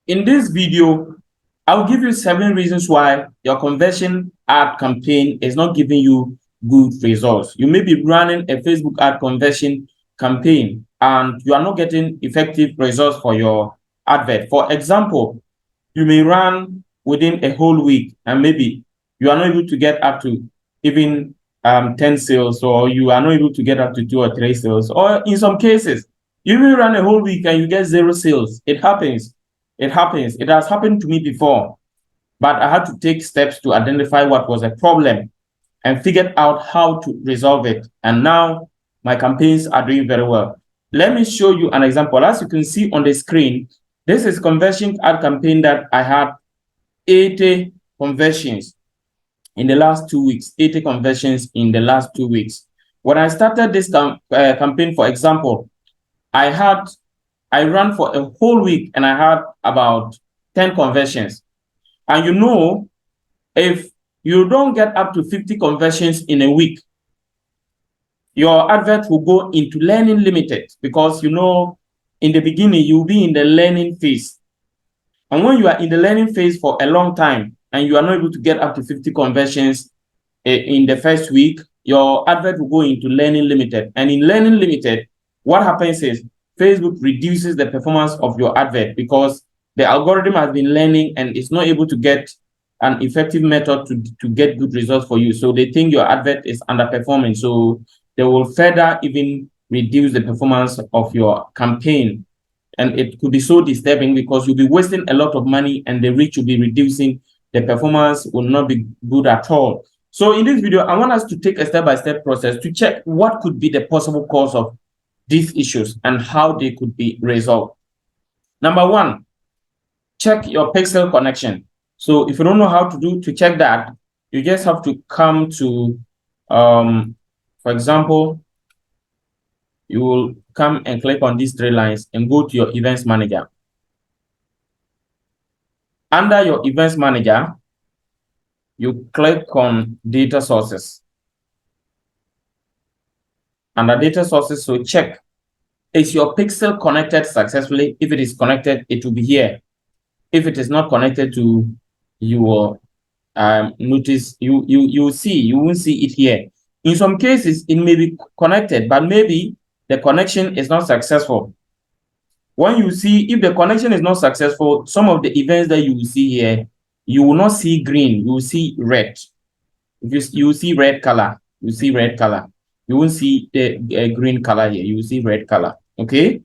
In this video, I'll give you 7 reasons why your conversion ad campaign is not giving you good results. You may be running a Facebook ad conversion campaign and you are not getting effective results for your advert. For example, you may run within a whole week and maybe you are not able to get up to even 10 sales, or you are not able to get up to 2 or 3 sales, or in some cases, you will run a whole week and you get 0 sales. It happens. It happens. It has happened to me before, but I had to take steps to identify what was a problem and figured out how to resolve it. And now my campaigns are doing very well. Let me show you an example. As you can see on the screen, this is conversion ad campaign that I had 80 conversions in the last 2 weeks, 80 conversions in the last 2 weeks. When I started this campaign, for example, I ran for a whole week and I had about 10 conversions. And you know, if you don't get up to 50 conversions in a week, your advert will go into learning limited, because you know, in the beginning, you'll be in the learning phase. And when you are in the learning phase for a long time and you are not able to get up to 50 conversions in the first week, your advert will go into learning limited. And in learning limited, what happens is Facebook reduces the performance of your advert because the algorithm has been learning and it's not able to get an effective method to get good results for you. So they think your advert is underperforming. So they will further even reduce the performance of your campaign. And it could be so disturbing because you'll be wasting a lot of money and the reach will be reducing. The performance will not be good at all. So in this video, I want us to take a step-by-step process to check what could be the possible cause of these issues and how they could be resolved. Number 1, check your pixel connection. So if you don't know how to check that, you just have to come to, for example, you will come and click on these 3 lines and go to your events manager. Under your events manager, you click on data sources. Under data sources, so check, is your pixel connected successfully? If it is connected, it will be here. If it is not connected, you will notice, you won't see it here. In some cases, it may be connected, but maybe the connection is not successful. When you see, if the connection is not successful, some of the events that you will see here, you will not see green, you will see red. If you see red color, you see red color. You won't see the green color here, you will see red color. Okay?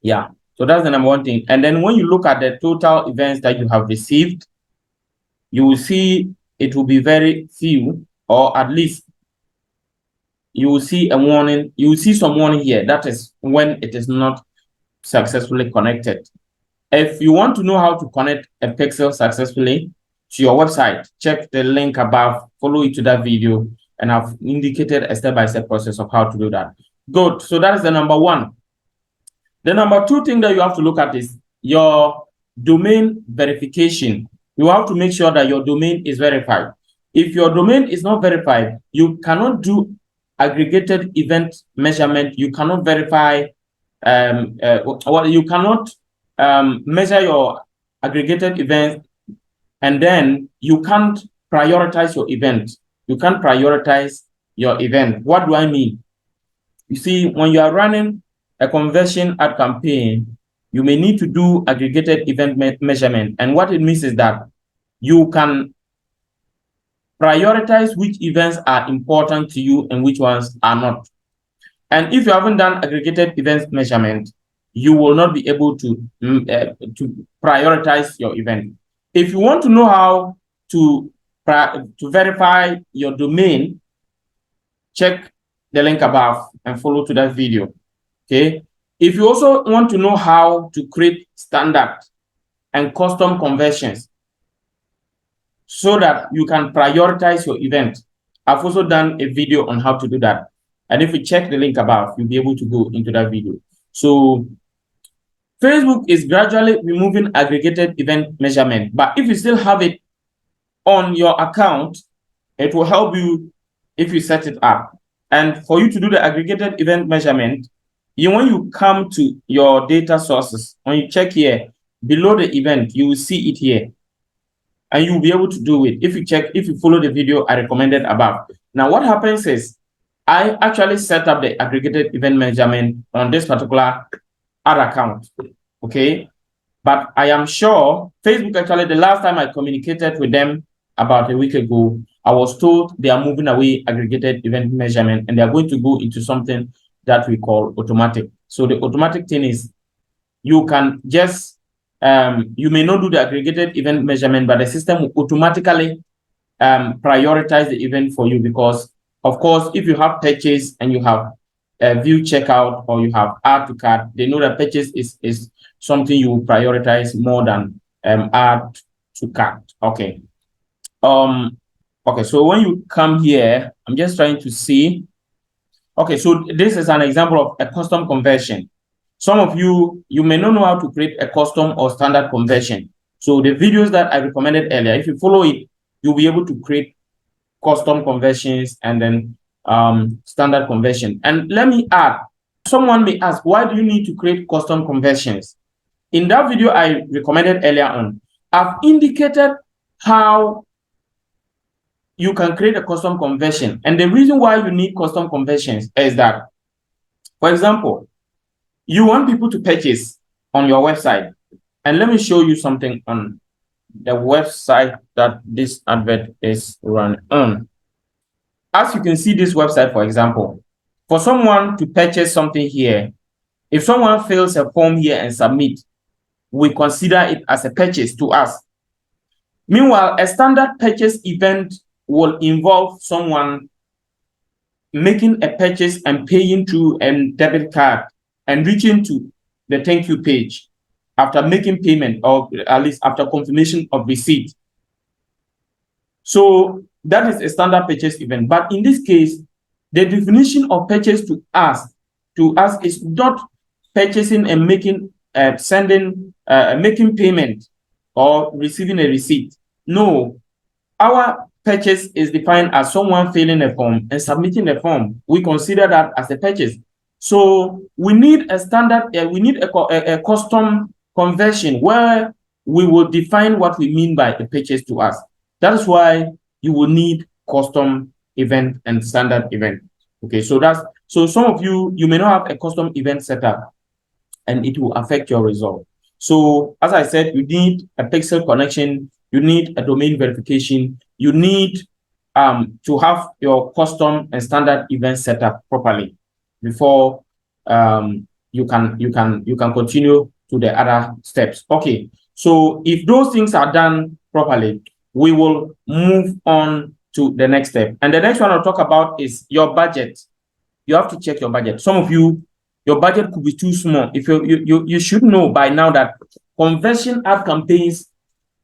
Yeah. So that's the number 1 thing. And then when you look at the total events that you have received, you will see it will be very few, or at least you will see a warning. You will see some warning here. That is when it is not successfully connected. If you want to know how to connect a pixel successfully to your website, check the link above, follow it to that video, and I've indicated a step-by-step process of how to do that. Good. So that is the number 1. The number 2 thing that you have to look at is your domain verification. You have to make sure that your domain is verified. If your domain is not verified, you cannot do aggregated event measurement. You cannot verify, you cannot measure your aggregated event, and then you can't prioritize your event. You can't prioritize your event. What do I mean? You see, when you are running a conversion ad campaign, you may need to do aggregated event measurement. And what it means is that you can prioritize which events are important to you and which ones are not. And if you haven't done aggregated event measurement, you will not be able to prioritize your event. If you want to know how to verify your domain, check the link above and follow to that video. Okay. If you also want to know how to create standard and custom conversions so that you can prioritize your event, I've also done a video on how to do that. And if you check the link above, you'll be able to go into that video. So Facebook is gradually removing aggregated event measurement, but if you still have it on your account, it will help you if you set it up. And for you to do the aggregated event measurement, when you come to your data sources, when you check here, below the event, you will see it here. And you'll be able to do it if you follow the video I recommended above. Now, what happens is I actually set up the aggregated event measurement on this particular ad account. Okay. But I am sure Facebook, actually, the last time I communicated with them about a week ago, I was told they are moving away aggregated event measurement and they are going to go into something that we call automatic. So the automatic thing is you can just, you may not do the aggregated event measurement, but the system will automatically prioritize the event for you because, of course, if you have purchase and you have view checkout or you have add to cart, they know that purchase is something you will prioritize more than add to cart. Okay. Okay, so when you come here, I'm just trying to see. Okay, so this is an example of a custom conversion. Some of you may not know how to create a custom or standard conversion. So the videos that I recommended earlier, if you follow it, you'll be able to create custom conversions and then standard conversion. And let me add, someone may ask, why do you need to create custom conversions? In that video I recommended earlier on, I've indicated how you can create a custom conversion. And the reason why you need custom conversions is that, for example, you want people to purchase on your website. And let me show you something on the website that this advert is run on. As you can see this website, for example, for someone to purchase something here, if someone fills a form here and submit, we consider it as a purchase to us. Meanwhile, a standard purchase event will involve someone making a purchase and paying through a debit card and reaching to the thank you page after making payment or at least after confirmation of receipt. So that is a standard purchase event. But in this case, the definition of purchase to us is not purchasing and making making payment or receiving a receipt. No, our purchase is defined as someone filling a form and submitting a form. We consider that as a purchase. So we need a standard, we need a custom conversion where we will define what we mean by a purchase to us. That is why you will need custom event and standard event. Okay, so some of you may not have a custom event setup and it will affect your result. So as I said, you need a pixel connection, you need a domain verification, you need to have your custom and standard event set up properly before you can continue to the other steps. Okay, so if those things are done properly, we will move on to the next step. And the next one I'll talk about is your budget. You have to check your budget. Some of you, your budget could be too small. If you should know by now that conversion ad campaigns,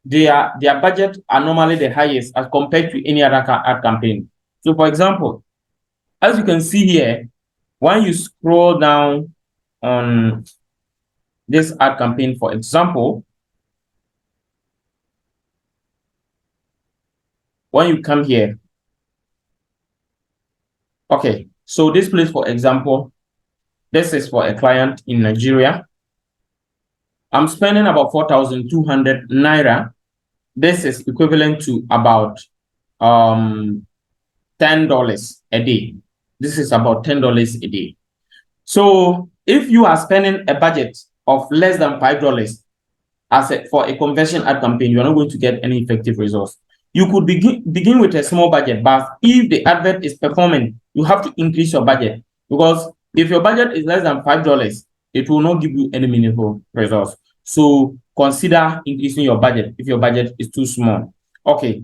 their budget are normally the highest as compared to any other ad campaign. So for example, as you can see here, when you scroll down on this ad campaign, for example, when you come here, okay, so this place, for example, this is for a client in Nigeria. I'm spending about 4,200 Naira. This is equivalent to about $10 a day. This is about $10 a day. So if you are spending a budget of less than $5 for a conversion ad campaign, you are not going to get any effective results. You could begin with a small budget, but if the advert is performing, you have to increase your budget, because if your budget is less than $5, it will not give you any meaningful results. So consider increasing your budget if your budget is too small. Okay.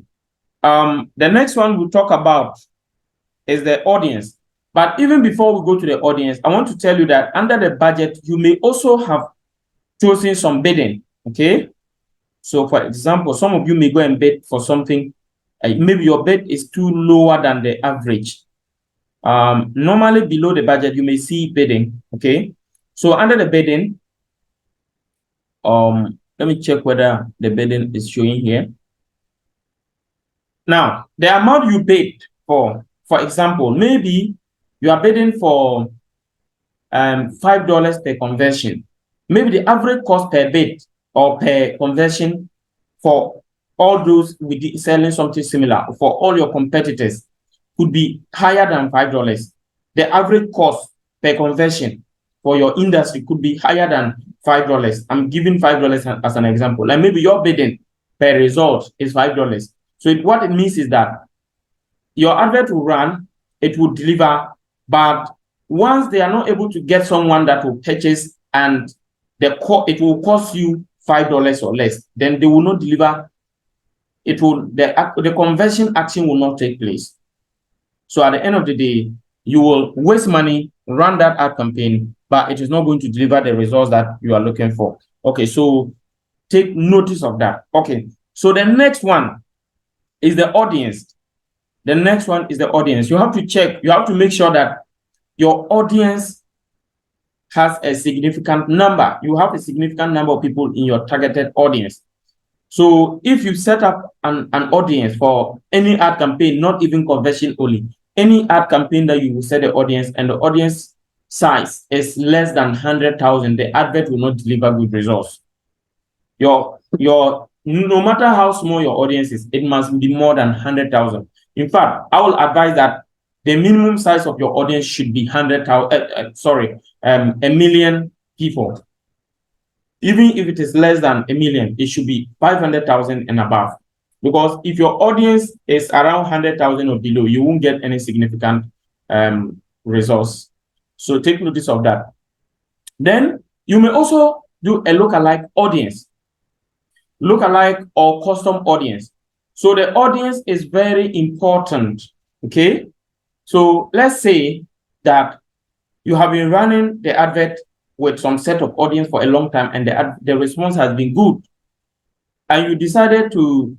The next one we'll talk about is the audience. But even before we go to the audience, I want to tell you that under the budget, you may also have chosen some bidding. Okay. So for example, some of you may go and bid for something. Maybe your bid is too lower than the average. Normally below the budget, you may see bidding. Okay. So under the bidding, let me check whether the bidding is showing here. Now, the amount you bid for example, maybe you are bidding for $5 per conversion. Maybe the average cost per bid or per conversion for all those selling something similar for all your competitors could be higher than $5. The average cost per conversion for your industry could be higher than $5. I'm giving $5 as an example. Like maybe your bidding per result is $5. So what it means is that your advert will run, it will deliver, but once they are not able to get someone that will purchase and it will cost you $5 or less, then they will not deliver. The conversion action will not take place. So at the end of the day, you will waste money, run that ad campaign, but it is not going to deliver the results that you are looking for. Okay, so take notice of that. Okay, so the next one is the audience. The next one is the audience. You have to check, you have to make sure that your audience has a significant number. You have a significant number of people in your targeted audience. So if you set up an audience for any ad campaign, not even conversion only, any ad campaign that you will set the audience and the audience size is less than 100,000, the advert will not deliver good results. No matter how small your audience is, it must be more than 100,000. In fact, I will advise that the minimum size of your audience should be 1 million people. Even if it is less than a million, it should be 500,000 and above. Because if your audience is around 100,000 or below, you won't get any significant results. So take notice of that. Then you may also do a lookalike audience. Lookalike or custom audience. So the audience is very important. Okay. So let's say that you have been running the advert with some set of audience for a long time and the response has been good. And you decided to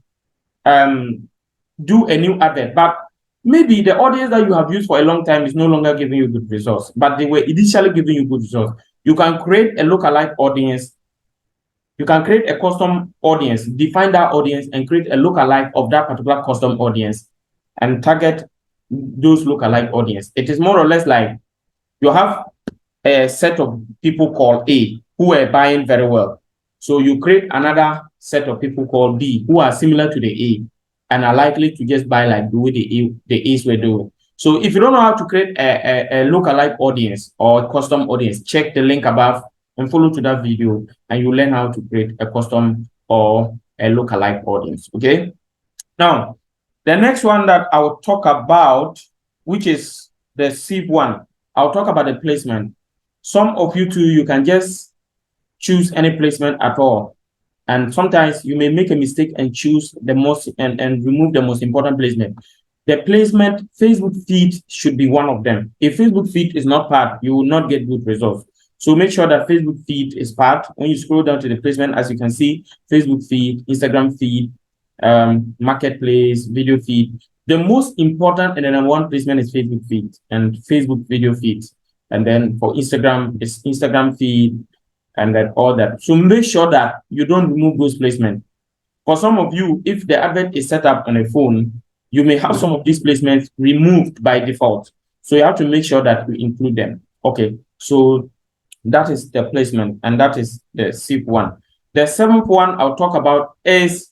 do a new advert, but maybe the audience that you have used for a long time is no longer giving you good results, but they were initially giving you good results. You can create a lookalike audience. You can create a custom audience, define that audience, and create a lookalike of that particular custom audience and target those lookalike audience. It is more or less like you have a set of people called A who are buying very well. So you create another set of people called B who are similar to the A and are likely to just buy like the way the A's were doing. So if you don't know how to create a lookalike audience or a custom audience, check the link above and follow to that video and you learn how to create a custom or a lookalike audience. Okay. Now, the next one that I will talk about, which is the SIP one, I'll talk about the placement. Some of you too, you can just choose any placement at all. And sometimes you may make a mistake and choose the most and remove the most important placement. The placement, Facebook feed should be one of them. If Facebook feed is not part, you will not get good results. So make sure that Facebook feed is part. When you scroll down to the placement, as you can see, Facebook feed, Instagram feed, marketplace, video feed. The most important and the number one placement is Facebook feed and Facebook video feeds. And then for Instagram, it's Instagram feed and then all that. So make sure that you don't remove those placements. For some of you, if the advert is set up on a phone, you may have some of these placements removed by default. So you have to make sure that you include them. Okay, so that is the placement and that is the SIP one. The seventh one I'll talk about is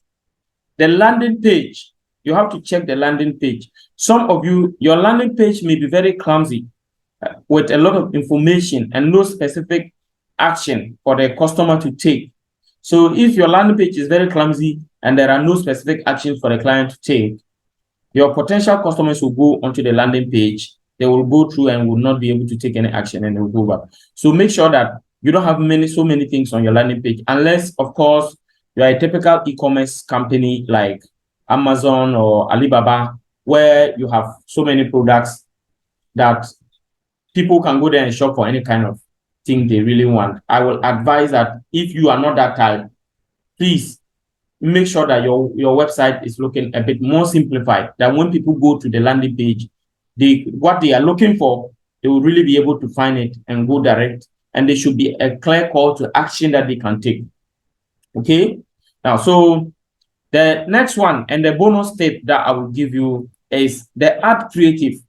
the landing page. You have to check the landing page. Some of you, your landing page may be very clumsy with a lot of information and no specific action for the customer to take. So if your landing page is very clumsy and there are no specific actions for the client to take, your potential customers will go onto the landing page. They will go through and will not be able to take any action and they will go back. So make sure that you don't have so many things on your landing page, unless, of course, you are a typical e-commerce company like Amazon or Alibaba, where you have so many products that people can go there and shop for any kind of thing they really want. I will advise that if you are not that type, please make sure that your website is looking a bit more simplified, that when people go to the landing page, what they are looking for, they will really be able to find it and go direct. And there should be a clear call to action that they can take. Okay. Now, so the next one and the bonus tip that I will give you is the ad creative.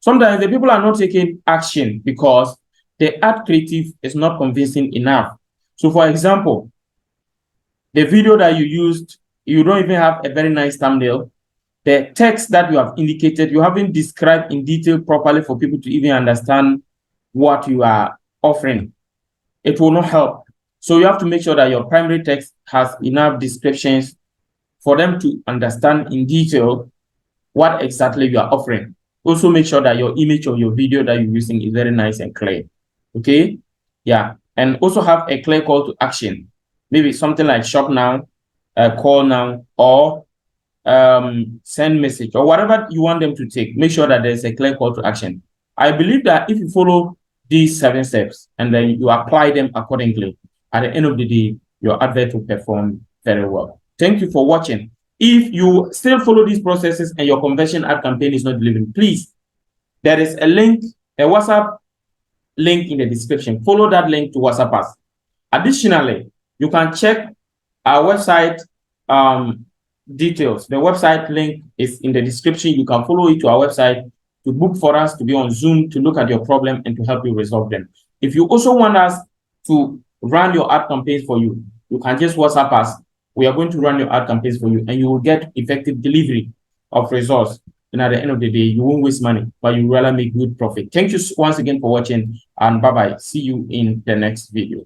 Sometimes the people are not taking action because the ad creative is not convincing enough. So for example, the video that you used, you don't even have a very nice thumbnail. The text that you have indicated, you haven't described in detail properly for people to even understand what you are offering. It will not help. So you have to make sure that your primary text has enough descriptions for them to understand in detail what exactly you are offering. Also make sure that your image or your video that you're using is very nice and clear. Okay? Yeah. And also have a clear call to action. Maybe something like shop now, call now, or send message, or whatever you want them to take. Make sure that there's a clear call to action. I believe that if you follow these 7 steps and then you apply them accordingly, at the end of the day, your advert will perform very well. Thank you for watching. If you still follow these processes and your conversion ad campaign is not delivering, please, there is a link, a WhatsApp link in the description. Follow that link to WhatsApp us. Additionally, you can check our website details. The website link is in the description. You can follow it to our website to book for us to be on Zoom to look at your problem and to help you resolve them. If you also want us to run your ad campaigns for you, you can just WhatsApp us. We are going to run your ad campaigns for you, and you will get effective delivery of results. And at the end of the day, you won't waste money, but you really make good profit. Thank you once again for watching, and bye-bye. See you in the next video.